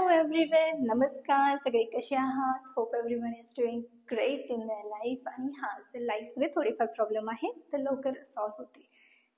Hello everyone, नमस्कार. सगळे कसे आहात? Hope everyone is doing great in their life. आणि जर लाईफमध्ये थोडेफार प्रॉब्लेम आहे तर लवकर सॉल्व्ह होतील.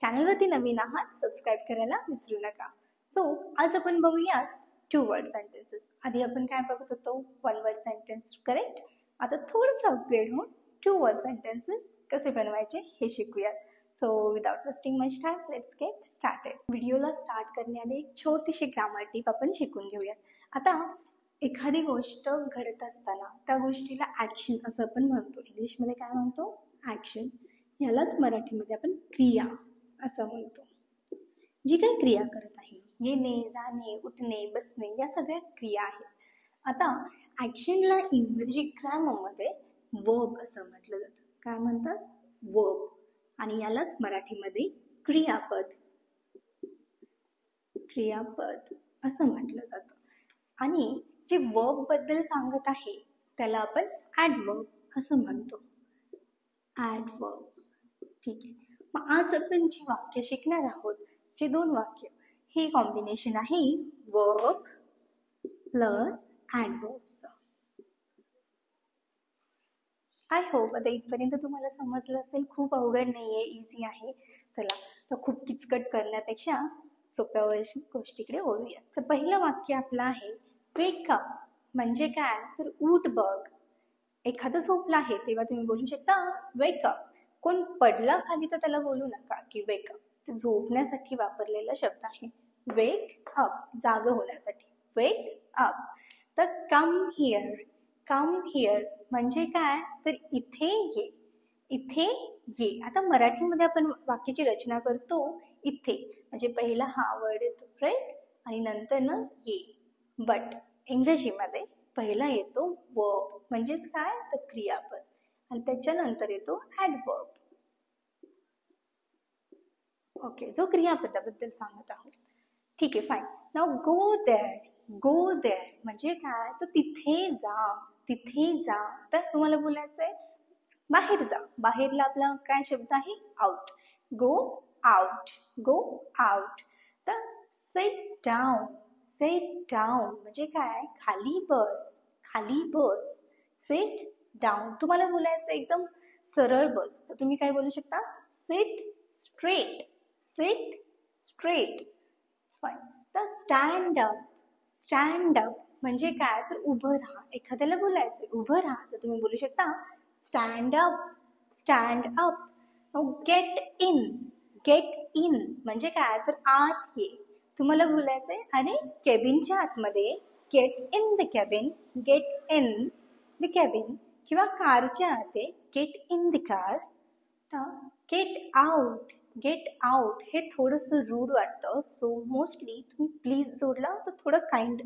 चॅनलवरती नवीन आहात, सबस्क्राईब करायला विसरू नका. सो आज आपण बघूयात 2 वर्ड सेंटेन्सेस. आधी आपण काय बघत होतो? 1 वर्ड सेंटेन्स, करेक्ट. आता थोडंसं अपग्रेड होऊन 2 वर्ड सेंटेन्सेस कसे बनवायचे हे शिकूयात. So without wasting much time, let's get started. व्हिडिओला स्टार्ट करण्याआधी एक छोटीशी ग्रामर टिप आपण शिकून घेऊयात. आता एखादी गोष्ट घडत असताना त्या गोष्टीला ॲक्शन असं आपण म्हणतो. इंग्लिशमध्ये काय म्हणतो? ॲक्शन. यालाच मराठीमध्ये आपण क्रिया असं म्हणतो. जी काही क्रिया करत आहे, येणे, जाणे, उठणे, बसणे, या सगळ्या क्रिया आहेत. आता ॲक्शनला इंग्रजी ग्रामरमध्ये वर्ब असं म्हटलं जातं. काय म्हणतात? वर्ब. आणि यालाच मराठीमध्ये क्रियापद असं म्हटलं जातं. आणि जे वर्ब बद्दल सांगत आहे त्याला आपण ॲडवर्ब असं म्हणतो. ॲडवर्ब. ठीक आहे. मग आज आपण जी वाक्य शिकणार आहोत, जे 2 वाक्य, हे कॉम्बिनेशन आहे वर्ब प्लस ॲडवर्बचं. आय होप आता इथपर्यंत तुम्हाला समजलं असेल. खूप अवघड नाही आहे, इझी आहे. चला तर खूप किचकट करण्यापेक्षा सोप्या गोष्टीकडे वळूया. तर पहिलं वाक्य आपलं आहे वेक अप. म्हणजे काय? तर उठ बघ. एखादं झोपलं आहे तेव्हा तुम्ही बोलू शकता वेक अप. कोण पडला खाली तर त्याला बोलू नका की वेक अप. ते झोपण्यासाठी वापरलेला शब्द आहे. वेक अप, जाग होण्यासाठी. Wake up. तर कम हिअर. कम हिअर म्हणजे काय? तर इथे ये. इथे ये. आता मराठीमध्ये आपण वाक्याची रचना करतो इथे, म्हणजे पहिला हा वर्ड येतो, राईट, आणि नंतर ना ये. बट इंग्रजीमध्ये पहिला येतो वर्ब, म्हणजेच काय? तर क्रियापद, आणि त्याच्यानंतर येतो ॲडवर्ब. ओके, जो क्रियापदाबद्दल सांगत आहोत. ठीक आहे, fine. Now go there. Go there म्हणजे काय? तर तिथे जा. तिथे जा. तर तुम्हाला बोलायचं आहे बाहेर जा. बाहेरला आपला काय शब्द आहे? Out. Go out. Go out. तर सिट डाऊन. सिट डाऊन म्हणजे काय? खाली बस. खाली बस. Sit down. तुम्हाला बोलायचं एकदम सरळ बस, तर तुम्ही काय बोलू शकता? Seat straight. Seat straight. Fine. तर स्टँड अप. स्टँड अप म्हणजे काय? तर उभं राहा. एखाद्याला बोलायचं उभं राहा, तर तुम्ही बोलू शकता stand up. Stand up. Get in. Get in म्हणजे काय? तर आत ये. तुम्हाला बोलायचंय अरे केबिनच्या आतमध्ये. Get in the cabin. Get in the cabin. किंवा कारच्या आत आहे. Get in the car. तर गेट आउट. गेट आउट हे थोडंसं रूड वाटतं, सो मोस्टली तुम्ही प्लीज जोडला तर थोडं काइंड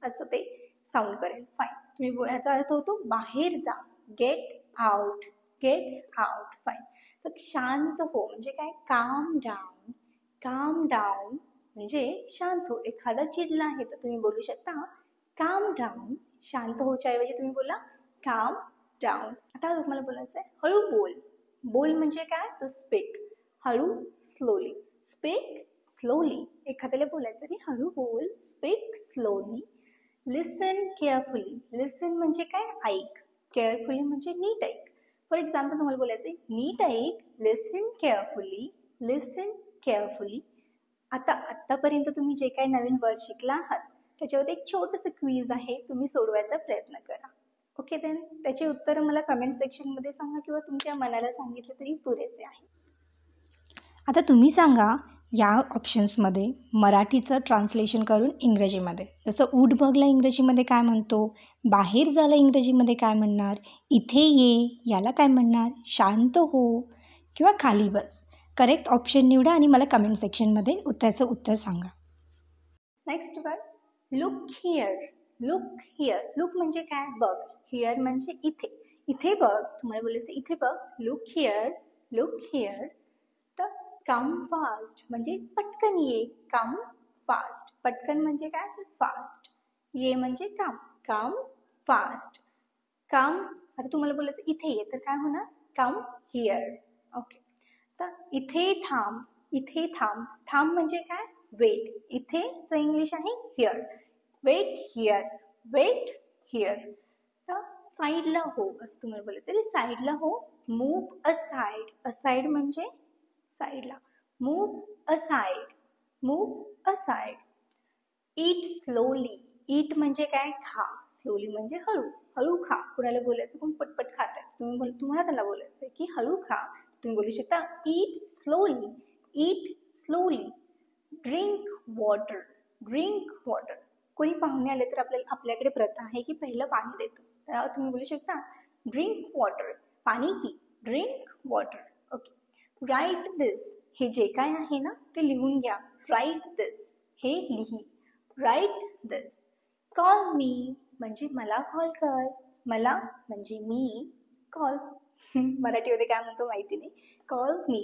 असं ते साऊंड करेल. फाईन. तुम्ही याचा अर्थ होतो बाहेर जा. Get out. Get out. Fine. तर शांत हो म्हणजे काय? काम डाऊन. काम डाऊन म्हणजे शांत हो. एखादा चिडला आहे तर तुम्ही बोलू शकता काम डाऊन. शांत होच्या ऐवजी तुम्ही बोला काम डाऊन. आता तुम्हाला बोलायचं आहे हळू बोल. बोल म्हणजे काय? तर स्पीक. हळू, स्लोली. Speak slowly. एखाद्याला बोलायचं की हळू बोल. Speak slowly. Listen carefully. Listen म्हणजे काय? ऐक. केअरफुली म्हणजे नीट ऐक. फॉर एक्झाम्पल तुम्हाला बोलायचं आहे नीट ऐक. लिसन केअरफुली. लिसन केअरफुली. आत्तापर्यंत तुम्ही जे काही नवीन वर्ड शिकला आहात त्याच्यावर एक छोटंसं क्विज आहे, तुम्ही सोडवायचा प्रयत्न करा. Okay then. त्याची उत्तरं मला कमेंट सेक्शनमध्ये सांगा किंवा तुमच्या मनाला सांगितलं तरी पुरेसे आहे. आता तुम्ही सांगा या ऑप्शन्समध्ये मराठीचं ट्रान्सलेशन करून इंग्रजीमध्ये. जसं उठ बघला इंग्रजीमध्ये काय म्हणतो? बाहेर जायला इंग्रजीमध्ये काय म्हणणार? इथे ये याला काय म्हणणार? शांत हो किंवा खाली बस. करेक्ट ऑप्शन निवडा आणि मला कमेंट सेक्शनमध्ये त्याचं उत्तर सांगा. Next word look here. Look here. Look म्हणजे काय? बघ. हिअर म्हणजे इथे. इथे बघ. तुम्हाला बोलायचं इथे बघ. Look here. Look here. तर कम फास्ट म्हणजे पटकन ये. Come fast. पटकन म्हणजे काय? तर फास्ट. ये म्हणजे कम. Come fast. कम. आता तुम्हाला बोलायचं इथे ये तर काय होणार? Come here. ओके. तर इथे थांब. इथे थांब. थांब म्हणजे काय? वेट. इथेचं इंग्लिश आहे here. Wait here, wait here. तर साईडला हो असं तुम्हाला बोलायचं आहे. साईडला हो. मूव्ह असाइड, असाइड म्हणजे साईडला. Move aside, move aside. Eat slowly, eat म्हणजे काय? खा. स्लोली म्हणजे हळू, हळू खा. कुणाला बोलायचं? कोण पटपट खातात, तुम्हाला त्याला बोलायचं की हळू खा. तुम्ही बोलू शकता eat slowly, eat slowly. Drink water, drink water. कोणी पाहुणे आले तर आपल्याकडे प्रथा आहे की पहिलं पाणी देतो. त्यावर तुम्ही बोलू शकता ड्रिंक वॉटर, पाणी पी. Drink water. Okay. Write this, हे जे काय आहे ना ते लिहून घ्या. राईट दिस, हे लिही. राईट दिस. कॉल मी म्हणजे मला कॉल कर. मला म्हणजे मी. कॉल मराठीमध्ये काय म्हणतो माहिती नाही. कॉल मी,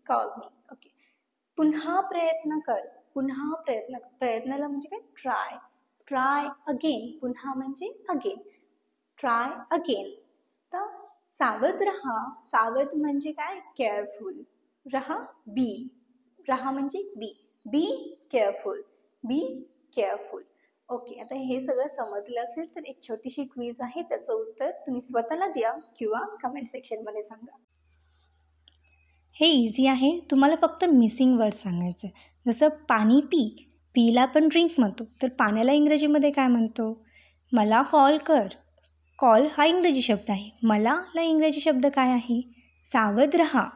कॉल मी. ओके. पुन्हा प्रयत्न कर, पुन्हा प्रयत्न. प्रयत्नाला म्हणजे काय? ट्राय. ट्राय अगेन, पुन्हा म्हणजे अगेन. Try again. तर सावध रहा, सावध म्हणजे काय? केअरफुल. रहा, बी. रहा म्हणजे be. Be careful, be careful. Okay. आता हे सगळं समजलं असेल तर एक छोटीशी क्विज आहे, त्याचं उत्तर तुम्ही स्वतःला द्या किंवा कमेंट सेक्शनमध्ये सांगा. हे इझी आहे. तुम्हाला फक्त मिसिंग वर्ड सांगायचं आहे. जसं पाणी पी, पीला पण ड्रिंक म्हणतो, तर पाण्याला इंग्रजीमध्ये काय म्हणतो? मला कॉल कर, कॉल हा इंग्रजी शब्द आहे. मलाला इंग्रजी शब्द काय आहे? सावध रहा,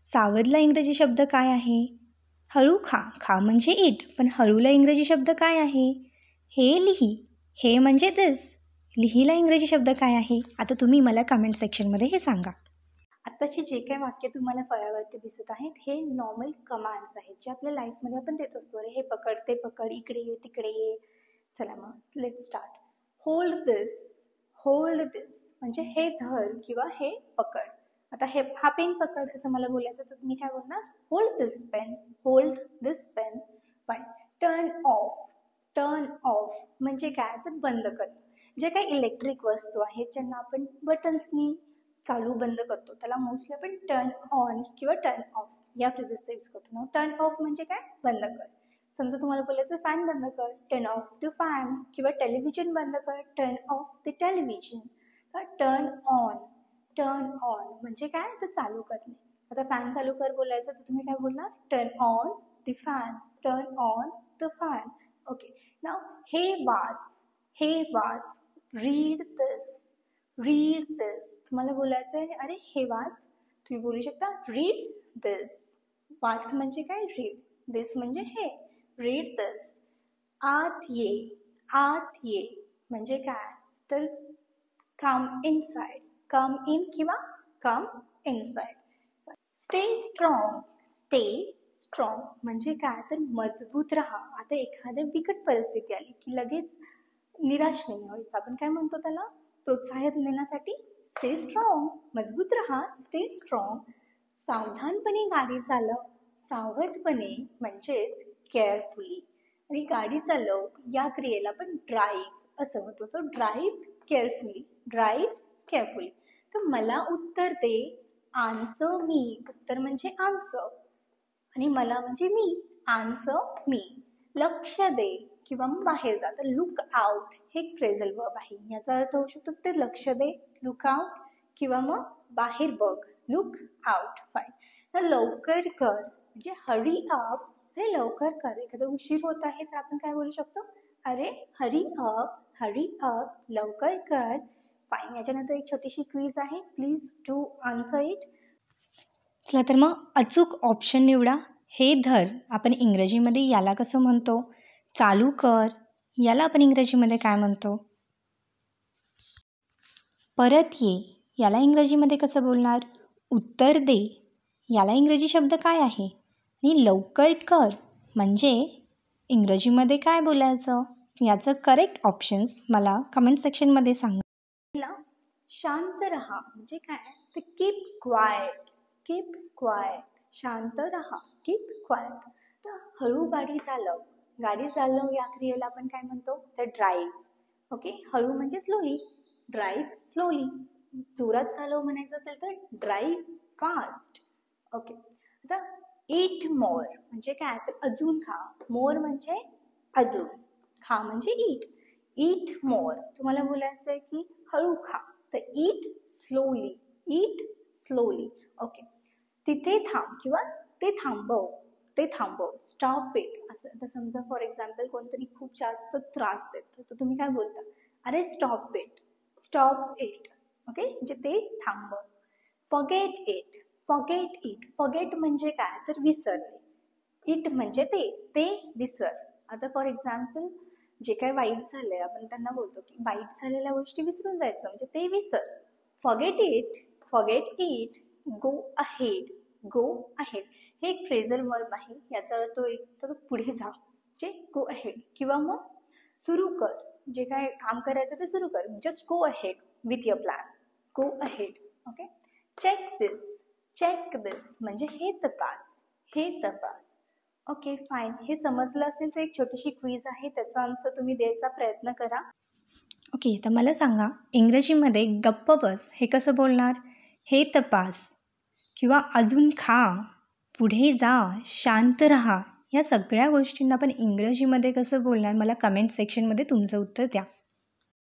सावधला इंग्रजी शब्द काय आहे? हळू खा, खा म्हणजे ईट, पण हळूला इंग्रजी शब्द काय आहे? हे लिही, हे म्हणजे दिस, लिहीला इंग्रजी शब्द काय आहे? आता तुम्ही मला कमेंट सेक्शनमध्ये हे सांगा. आत्ताची जे काही वाक्य तुम्हाला फळ्यावरती दिसत आहेत हे नॉर्मल कमांड्स आहेत जे आपल्या लाईफमध्ये आपण देत असतो. अरे हे पकड, ते पकड, इकडे ये, तिकडे ये. चला मग लेट स्टार्ट. होल्ड दिस, होल्ड दिस म्हणजे हे धर किंवा हे पकड. आता हे हा पेन पकड असं मला बोलायचं तर मी काय बोलणार? Hold this pen, hold this pen. Fine. Turn off, turn off म्हणजे काय? तर बंद करणं. जे काही इलेक्ट्रिक वस्तू आहेत ज्यांना आपण बटन्सनी चालू बंद करतो त्याला मोस्टली आपण टर्न ऑन किंवा टर्न ऑफ या फ्रेजेसचा यूज करतो ना. टर्न ऑफ म्हणजे काय? बंद कर. समजा तुम्हाला बोलायचं फॅन बंद कर, टर्न ऑफ द फॅन. किंवा टेलिव्हिजन बंद कर, turn off the television. Turn on, turn on म्हणजे काय? तर चालू करणे. आता फॅन चालू कर बोलायचं तर तुम्ही काय बोलणार? Turn on the fan, turn on the fan. Okay. नाव हे वाच, हे वाच. रीड दिस, रीड दिस. तुम्हाला बोलायचं आहे अरे हे वाच, तुम्ही बोलू शकता रीड दिस. वाच म्हणजे काय? रीड. दिस म्हणजे हे. रीड दिस. आत ये, आत ये म्हणजे काय? तर कम इनसाइड, कम इन किंवा come inside. Stay strong, stay strong म्हणजे काय? तर मजबूत राहा. आता एखाद्या बिकट परिस्थिती आली की लगेच निराश नाही व्हायचं. आपण काय म्हणतो त्याला? प्रोत्साहन देण्यासाठी स्टे स्ट्रॉंग, मजबूत राहा. Stay strong. सावधानपणे गाडी चालव, सावधपणे म्हणजेच केअरफुली. आणि गाडी चालव या क्रियेला पण ड्राईव्ह असं होतं. तो ड्राईव्ह केअरफुली, ड्राईव्ह केअरफुली. तर मला उत्तर दे, आन्सर मी. उत्तर म्हणजे आन्सर आणि मला म्हणजे मी. आन्सर मी. लक्ष दे किंवा मग बाहेर जा. तर लुक आउट हे एक फ्रेझल वर्ब आहे. याचा अर्थ होऊ शकतो ते लक्ष दे, लुक आउट किंवा मग बाहेर बघ, लुक आउट. फाईन. तर लवकर कर म्हणजे हरी अप, हे लवकर कर. एखादा उशीर होत आहे तर आपण काय बोलू शकतो? अरे हरी अप, हरी अप, लवकर कर. फाईन. याच्यानंतर एक छोटीशी क्विज आहे, प्लीज टू आन्सर इट. चला तर मग अचूक ऑप्शन निवडा. हे धर आपण इंग्रजीमध्ये याला कसं म्हणतो? चालू कर याला आपण इंग्रजीमध्ये काय म्हणतो? परत ये याला इंग्रजीमध्ये कसं बोलणार? उत्तर दे याला इंग्रजी शब्द काय आहे? आणि लवकर कर म्हणजे इंग्रजीमध्ये काय बोलायचं? याचं करेक्ट ऑप्शन्स मला कमेंट सेक्शनमध्ये सांगा. शांत रहा म्हणजे काय? तर कीप क्वाइट, कीप क्वाइट. शांत रहा, कीप क्वाइट. तर हळू गाडी चालव, गाडी चालव या क्रियेला आपण काय म्हणतो? तर ड्राईव्ह. ओके. हळू म्हणजे स्लोली, ड्राईव्ह स्लोली. जोरात चालव म्हणायचं असेल तर ड्राईव्ह फास्ट. ओके. आता ईट मोर म्हणजे काय? तर अजून खा. मोर म्हणजे अजून, खा म्हणजे ईट. ईट मोर, तुम्हाला बोलायचं आहे की हळू खा, तर ईट स्लोली, ईट स्लोली. ओके, तिथे थांब किंवा ते थांबव, ते थांबव, स्टॉप इट. असं आता समजा फॉर एक्झाम्पल कोणतरी खूप जास्त त्रास देतं, तर तुम्ही काय बोलता, अरे stop it, stop it. Okay, म्हणजे ते थांबव. Forget it, forget it, forget म्हणजे काय तर विसरणे, इट म्हणजे ते विसर. आता फॉर एक्झाम्पल जे काय वाईट झालंय आपण त्यांना बोलतो की वाईट झालेल्या गोष्टी विसरून जायचं, म्हणजे ते विसर. Forget it, go ahead, go ahead. हे एक फ्रेझल वर्ब आहे, याचा अर्थ एक तर पुढे जा, जे गो अहेड. किंवा मग सुरू कर, जे काय काम करायचं ते सुरू कर, just go ahead with your plan, go ahead. Okay, check this म्हणजे हे तपास, हे तपास. ओके फाईन, हे समजलं असेल तर एक छोटीशी क्विज आहे, त्याचा आन्सर तुम्ही द्यायचा प्रयत्न करा. ओके, तर मला सांगा इंग्रजीमध्ये गप्प बस हे कसं बोलणार? हे तपास किंवा अजून खा, पुढे जा, शांत राहा, या सगळ्या गोष्टींना आपण इंग्रजीमध्ये कसं बोलणार? मला कमेंट सेक्शनमध्ये तुमचं उत्तर द्या.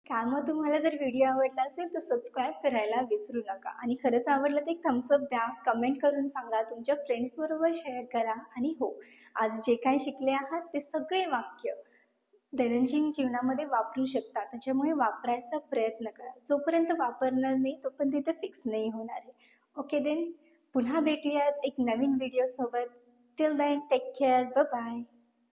काय मग तुम्हाला जर व्हिडिओ आवडला असेल तर सबस्क्राईब करायला विसरू नका, आणि खरंच आवडलं तर एक थम्सअप द्या, कमेंट करून सांगा, तुमच्या फ्रेंड्सबरोबर शेअर करा. आणि हो, आज जे काय शिकले आहात ते सगळे वाक्य दैनंदिन जीवनामध्ये वापरू शकता, त्याच्यामुळे वापरायचा प्रयत्न करा. जोपर्यंत वापरणार नाही तोपर्यंत तिथे फिक्स नाही होणार आहे. ओके देन, पुन्हा भेटूयात एक नवीन व्हिडिओ सोबत. Till then take care, bye bye.